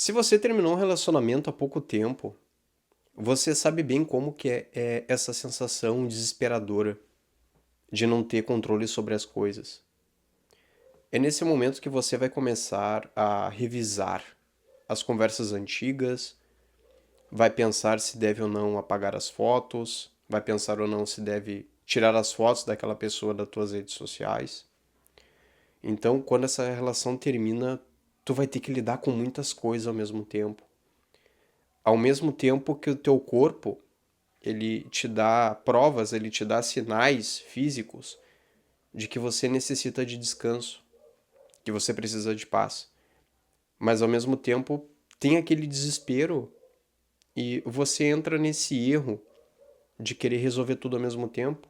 Se você terminou um relacionamento há pouco tempo, você sabe bem como que é essa sensação desesperadora de não ter controle sobre as coisas. É nesse momento que você vai começar a revisar as conversas antigas, vai pensar se deve ou não apagar as fotos, vai pensar ou não se deve tirar as fotos daquela pessoa das tuas redes sociais. Então, quando essa relação termina, tu vai ter que lidar com muitas coisas ao mesmo tempo. Ao mesmo tempo que o teu corpo ele te dá provas, ele te dá sinais físicos de que você necessita de descanso, que você precisa de paz. Mas ao mesmo tempo tem aquele desespero e você entra nesse erro de querer resolver tudo ao mesmo tempo,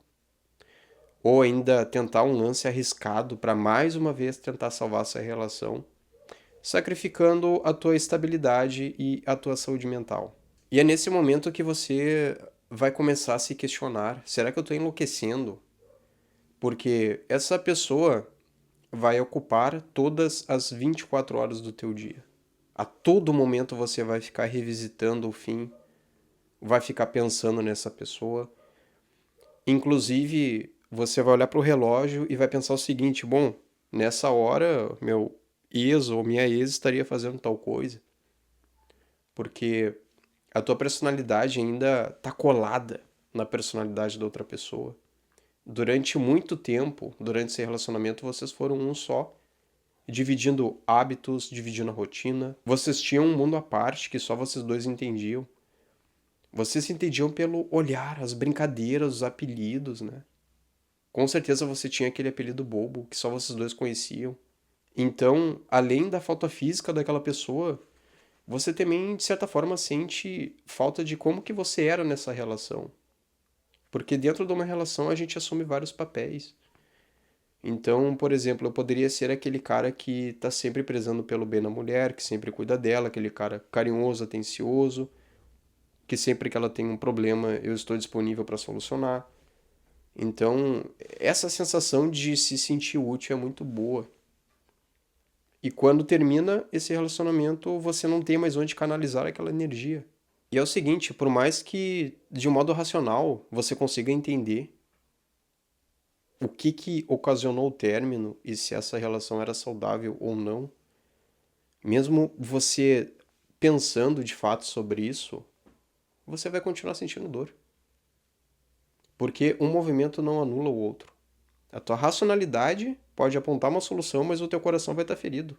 ou ainda tentar um lance arriscado para mais uma vez tentar salvar essa relação, sacrificando a tua estabilidade e a tua saúde mental. E é nesse momento que você vai começar a se questionar: será que eu estou enlouquecendo? Porque essa pessoa vai ocupar todas as 24 horas do teu dia. A todo momento você vai ficar revisitando o fim, vai ficar pensando nessa pessoa. Inclusive, você vai olhar para o relógio e vai pensar o seguinte: bom, nessa hora meu ex ou minha ex estaria fazendo tal coisa, porque a tua personalidade ainda está colada na personalidade da outra pessoa. Durante muito tempo, durante esse relacionamento, vocês foram um só, dividindo hábitos, dividindo a rotina. Vocês tinham um mundo à parte que só vocês dois entendiam. Vocês se entendiam pelo olhar, as brincadeiras, os apelidos, né? Com certeza você tinha aquele apelido bobo que só vocês dois conheciam. Então, além da falta física daquela pessoa, você também, de certa forma, sente falta de como que você era nessa relação. Porque dentro de uma relação a gente assume vários papéis. Então, por exemplo, eu poderia ser aquele cara que tá sempre prezando pelo bem da mulher, que sempre cuida dela, aquele cara carinhoso, atencioso, que sempre que ela tem um problema eu estou disponível para solucionar. Então, essa sensação de se sentir útil é muito boa. E quando termina esse relacionamento, você não tem mais onde canalizar aquela energia. E é o seguinte, por mais que de um modo racional você consiga entender o que ocasionou o término e se essa relação era saudável ou não, mesmo você pensando de fato sobre isso, você vai continuar sentindo dor. Porque um movimento não anula o outro. A tua racionalidade pode apontar uma solução, mas o teu coração vai estar ferido.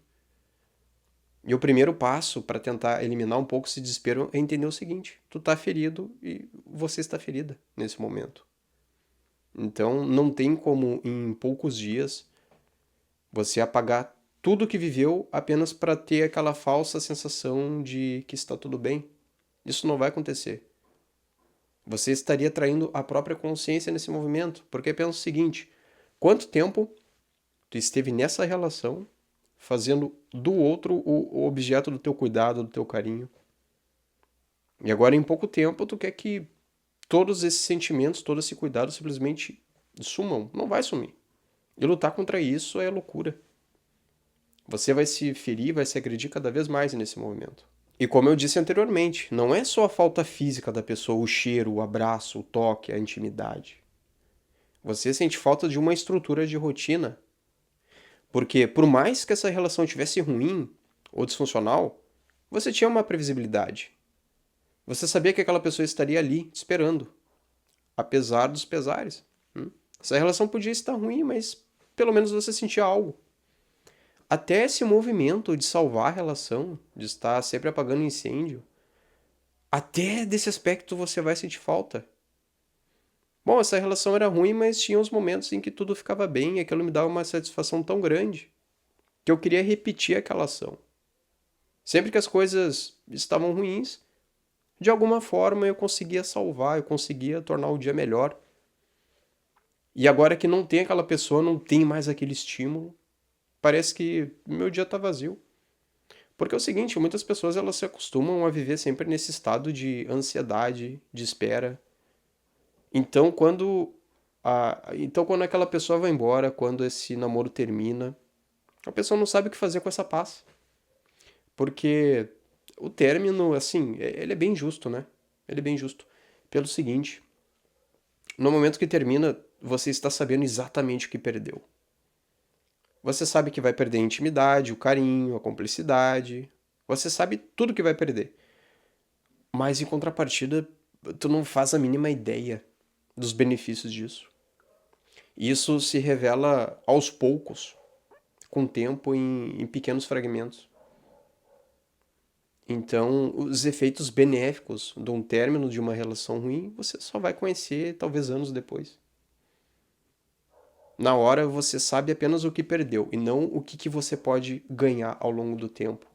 E o primeiro passo para tentar eliminar um pouco esse desespero é entender o seguinte: tu tá ferido e você está ferida nesse momento. Então não tem como em poucos dias você apagar tudo que viveu apenas para ter aquela falsa sensação de que está tudo bem. Isso não vai acontecer. Você estaria traindo a própria consciência nesse movimento, porque pensa o seguinte: quanto tempo tu esteve nessa relação fazendo do outro o objeto do teu cuidado, do teu carinho? E agora em pouco tempo tu quer que todos esses sentimentos, todo esse cuidado simplesmente sumam? Não vai sumir. E lutar contra isso é loucura. Você vai se ferir, vai se agredir cada vez mais nesse movimento. E como eu disse anteriormente, não é só a falta física da pessoa, o cheiro, o abraço, o toque, a intimidade. Você sente falta de uma estrutura de rotina. Porque por mais que essa relação tivesse ruim ou disfuncional, você tinha uma previsibilidade. Você sabia que aquela pessoa estaria ali, te esperando, apesar dos pesares. Essa relação podia estar ruim, mas pelo menos você sentia algo. Até esse movimento de salvar a relação, de estar sempre apagando incêndio, até desse aspecto você vai sentir falta. Bom, essa relação era ruim, mas tinha uns momentos em que tudo ficava bem e aquilo me dava uma satisfação tão grande que eu queria repetir aquela ação. Sempre que as coisas estavam ruins, de alguma forma eu conseguia salvar, eu conseguia tornar o dia melhor. E agora que não tem aquela pessoa, não tem mais aquele estímulo, parece que meu dia tá vazio. Porque é o seguinte, muitas pessoas elas se acostumam a viver sempre nesse estado de ansiedade, de espera. Então, quando aquela pessoa vai embora, quando esse namoro termina, a pessoa não sabe o que fazer com essa paz. Porque O término, assim, ele é bem justo, né? Ele é bem justo. Pelo seguinte, no momento que termina, você está sabendo exatamente o que perdeu. Você sabe que vai perder a intimidade, o carinho, a cumplicidade. Você sabe tudo que vai perder. Mas em contrapartida, tu não faz a mínima ideia dos benefícios disso. Isso se revela aos poucos, com o tempo, em pequenos fragmentos. Então, os efeitos benéficos de um término de uma relação ruim, você só vai conhecer talvez anos depois. Na hora, você sabe apenas o que perdeu e não o que você pode ganhar ao longo do tempo.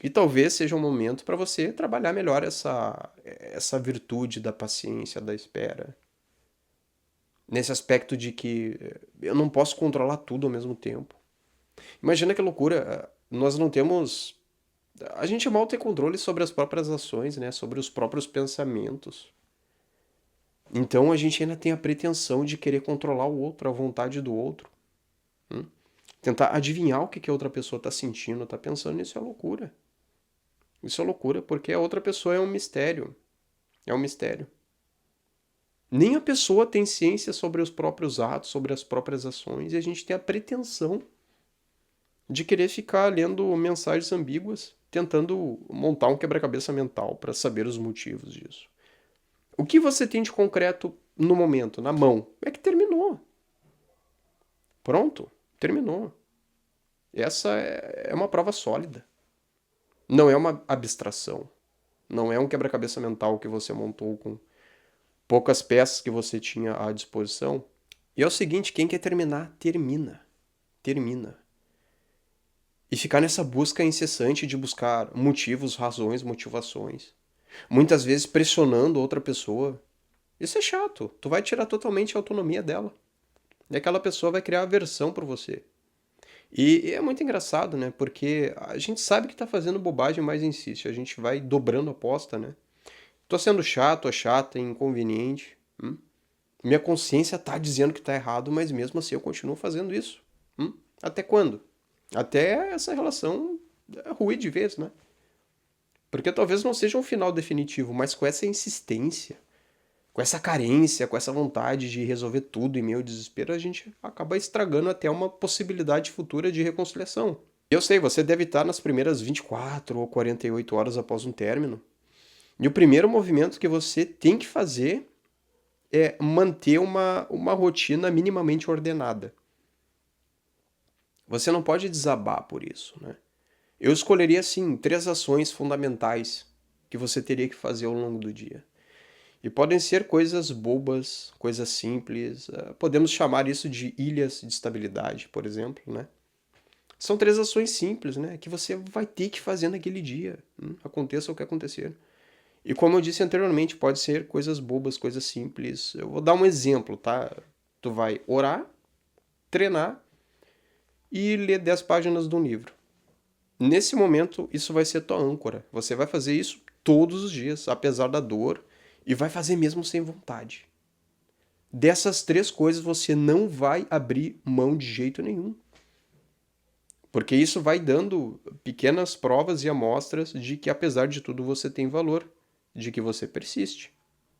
E talvez seja um momento para você trabalhar melhor essa virtude da paciência, da espera. Nesse aspecto de que eu não posso controlar tudo ao mesmo tempo. Imagina que loucura, nós não temos. A gente mal tem controle sobre as próprias ações, né? Sobre os próprios pensamentos. Então a gente ainda tem a pretensão de querer controlar o outro, a vontade do outro. Tentar adivinhar o que a outra pessoa está sentindo, está pensando, isso é loucura. Isso é loucura, porque a outra pessoa é um mistério. É um mistério. Nem a pessoa tem ciência sobre os próprios atos, sobre as próprias ações, e a gente tem a pretensão de querer ficar lendo mensagens ambíguas, tentando montar um quebra-cabeça mental para saber os motivos disso. O que você tem de concreto no momento, na mão, é que terminou. Pronto, terminou. Essa é uma prova sólida. Não é uma abstração. Não é um quebra-cabeça mental que você montou com poucas peças que você tinha à disposição. E é o seguinte, quem quer terminar, termina. Termina. E ficar nessa busca incessante de buscar motivos, razões, motivações. Muitas vezes pressionando outra pessoa. Isso é chato. Tu vai tirar totalmente a autonomia dela. E aquela pessoa vai criar aversão por você. E é muito engraçado, né? Porque a gente sabe que tá fazendo bobagem, mas insiste. A gente vai dobrando a aposta, né? Tô sendo chato, chata, inconveniente. Minha consciência tá dizendo que tá errado, mas mesmo assim eu continuo fazendo isso. Até quando? Até essa relação ruir de vez, né? Porque talvez não seja um final definitivo, mas com essa insistência, com essa carência, com essa vontade de resolver tudo em meio ao desespero, a gente acaba estragando até uma possibilidade futura de reconciliação. Eu sei, você deve estar nas primeiras 24 ou 48 horas após um término. E o primeiro movimento que você tem que fazer é manter uma rotina minimamente ordenada. Você não pode desabar por isso, né? Eu escolheria, assim, 3 ações fundamentais que você teria que fazer ao longo do dia. E podem ser coisas bobas, coisas simples. Podemos chamar isso de ilhas de estabilidade, por exemplo, né? São 3 ações simples, né? Que você vai ter que fazer naquele dia. Aconteça o que acontecer. E como eu disse anteriormente, pode ser coisas bobas, coisas simples. Eu vou dar um exemplo, tá? Tu vai orar, treinar e ler 10 páginas de um livro. Nesse momento, isso vai ser tua âncora. Você vai fazer isso todos os dias, apesar da dor, e vai fazer mesmo sem vontade. Dessas 3 coisas você não vai abrir mão de jeito nenhum. Porque isso vai dando pequenas provas e amostras de que, apesar de tudo, você tem valor, de que você persiste,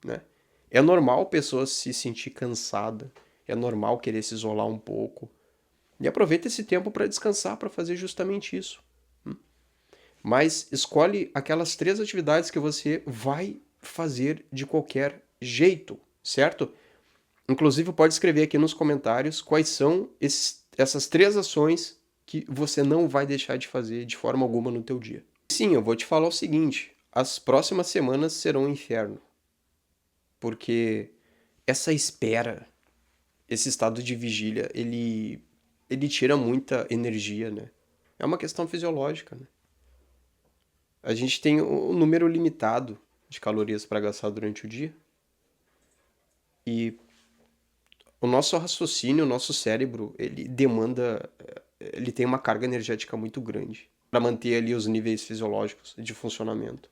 né? É normal a pessoa se sentir cansada, é normal querer se isolar um pouco. E aproveita esse tempo para descansar, para fazer justamente isso. Mas escolhe aquelas 3 atividades que você vai fazer de qualquer jeito, certo? Inclusive, pode escrever aqui nos comentários quais são essas 3 ações que você não vai deixar de fazer de forma alguma no teu dia. Sim, eu vou te falar o seguinte, as próximas semanas serão um inferno. Porque essa espera, esse estado de vigília, ele tira muita energia, né? É uma questão fisiológica, né? A gente tem um número limitado de calorias para gastar durante o dia. E o nosso raciocínio, o nosso cérebro, ele demanda, ele tem uma carga energética muito grande para manter ali os níveis fisiológicos de funcionamento.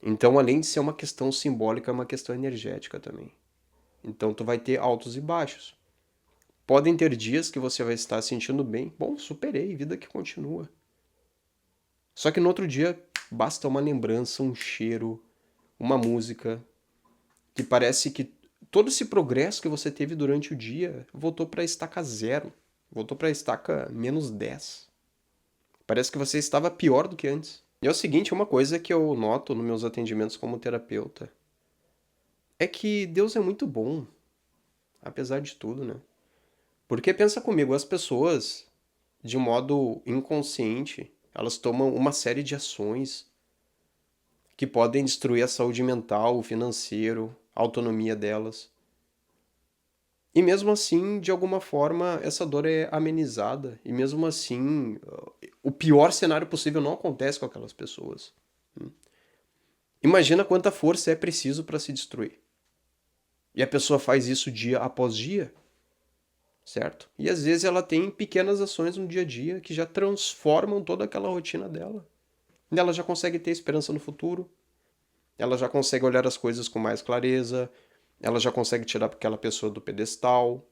Então, além de ser uma questão simbólica, é uma questão energética também. Então, tu vai ter altos e baixos. Podem ter dias que você vai estar sentindo bem. Bom, superei, vida que continua. Só que no outro dia basta uma lembrança, um cheiro, uma música, que parece que todo esse progresso que você teve durante o dia voltou para a estaca zero, voltou para a estaca -10. Parece que você estava pior do que antes. E é o seguinte, uma coisa que eu noto nos meus atendimentos como terapeuta é que Deus é muito bom, apesar de tudo, né? Porque pensa comigo, as pessoas, de modo inconsciente, elas tomam uma série de ações que podem destruir a saúde mental, o financeiro, a autonomia delas. E mesmo assim, de alguma forma, essa dor é amenizada. E mesmo assim, o pior cenário possível não acontece com aquelas pessoas. Imagina quanta força é preciso para se destruir. E a pessoa faz isso dia após dia, certo? E às vezes ela tem pequenas ações no dia a dia que já transformam toda aquela rotina dela. E ela já consegue ter esperança no futuro, ela já consegue olhar as coisas com mais clareza, ela já consegue tirar aquela pessoa do pedestal,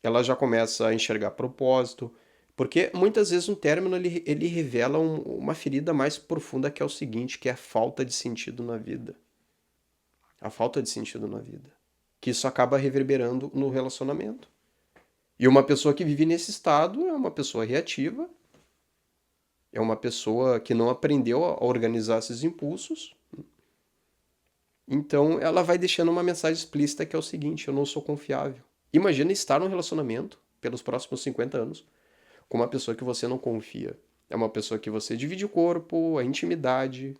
ela já começa a enxergar propósito, porque muitas vezes um término ele revela uma ferida mais profunda que é o seguinte, que é a falta de sentido na vida. A falta de sentido na vida. Que isso acaba reverberando no relacionamento. E uma pessoa que vive nesse estado é uma pessoa reativa, é uma pessoa que não aprendeu a organizar esses impulsos. Então ela vai deixando uma mensagem explícita que é o seguinte: eu não sou confiável. Imagina estar num relacionamento pelos próximos 50 anos com uma pessoa que você não confia. É uma pessoa que você divide o corpo, a intimidade,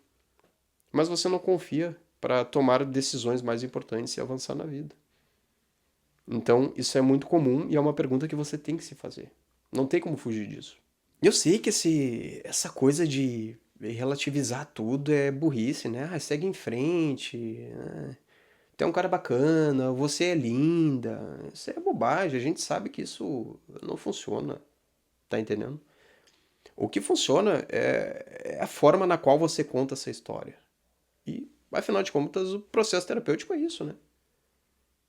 mas você não confia para tomar decisões mais importantes e avançar na vida. Então, isso é muito comum e é uma pergunta que você tem que se fazer. Não tem como fugir disso. Eu sei que essa coisa de relativizar tudo é burrice, né? Ah, segue em frente. Né? Tu é um cara bacana, você é linda. Isso é bobagem, a gente sabe que isso não funciona. Tá entendendo? O que funciona é a forma na qual você conta essa história. E, afinal de contas, o processo terapêutico é isso, né?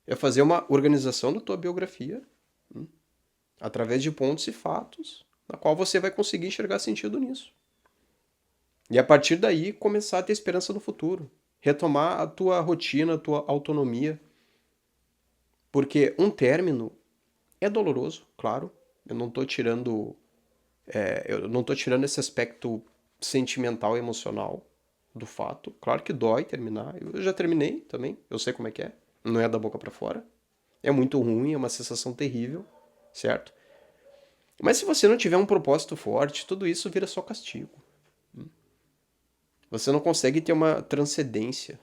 É fazer uma organização da tua biografia, através de pontos e fatos, na qual você vai conseguir enxergar sentido nisso. E a partir daí, começar a ter esperança no futuro. Retomar a tua rotina, a tua autonomia. Porque um término é doloroso, claro. Eu não estou tirando esse aspecto sentimental e emocional do fato. Claro que dói terminar. Eu já terminei também. Eu sei como é que é. Não é da boca para fora. É muito ruim, é uma sensação terrível, certo? Mas se você não tiver um propósito forte, tudo isso vira só castigo. Você não consegue ter uma transcendência.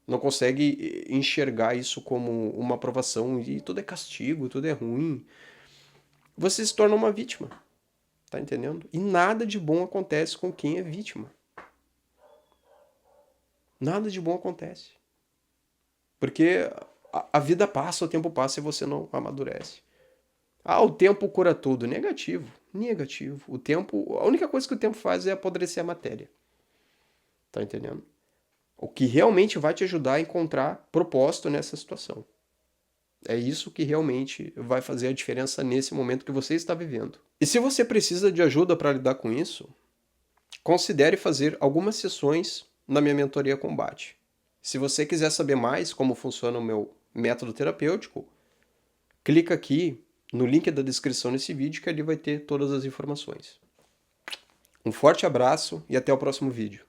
Não consegue enxergar isso como uma aprovação e tudo é castigo, tudo é ruim. Você se torna uma vítima. Tá entendendo? E nada de bom acontece com quem é vítima. Nada de bom acontece. Porque a vida passa, o tempo passa e você não amadurece. Ah, o tempo cura tudo. Negativo. Negativo. O tempo, a única coisa que o tempo faz é apodrecer a matéria. Tá entendendo? O que realmente vai te ajudar a encontrar propósito nessa situação. É isso que realmente vai fazer a diferença nesse momento que você está vivendo. E se você precisa de ajuda para lidar com isso, considere fazer algumas sessões na minha mentoria Combate. Se você quiser saber mais como funciona o meu método terapêutico, clica aqui no link da descrição desse vídeo que ali vai ter todas as informações. Um forte abraço e até o próximo vídeo.